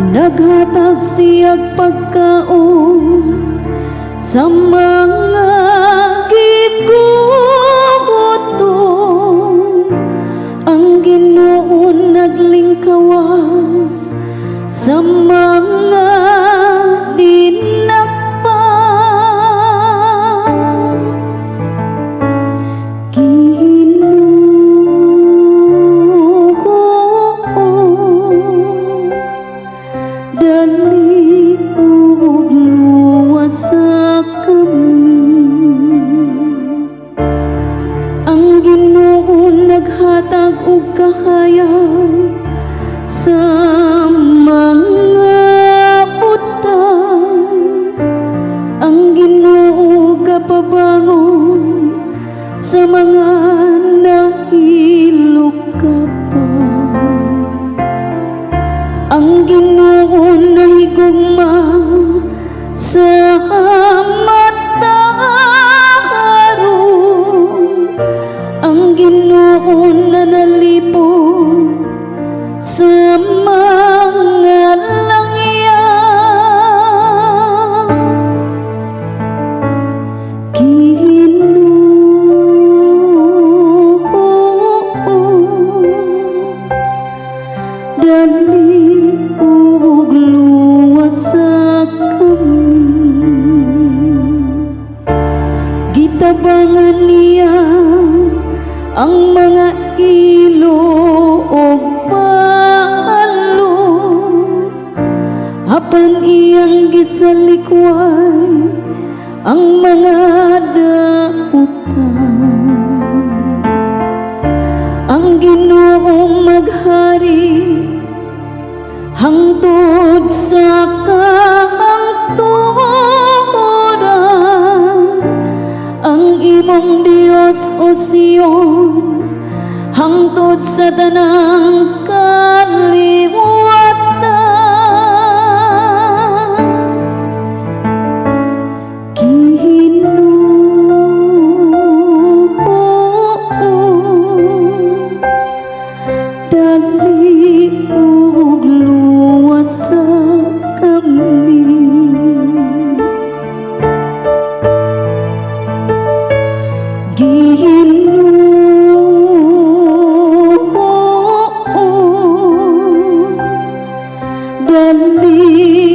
Naghatag siyag pagkaon sa mga gigutom. Ang Ginoo naglingkawas sa mga dinapa. Dali ug luwas sa kami. Ang Ginoo naghatag og kahayag sa mga utang. Ang Ginoo gapabangon sa mga nahilok ka pa. Ang Ginoo nahigugma sa mataharon. Ang Ginoo nanalipod sa mga langyan. Ginoo, dali ug luwas sa kami. Gitabangan niya ang mga ilo ug palo, apan iyang gisalikway ang mga dautan. Ang Ginoo maghari hangtod sa kahangturan. Ang imong Dios o Sion hangtod sa tanang kaliwatan. Dali ug luwas sa kami. Ginoo, dali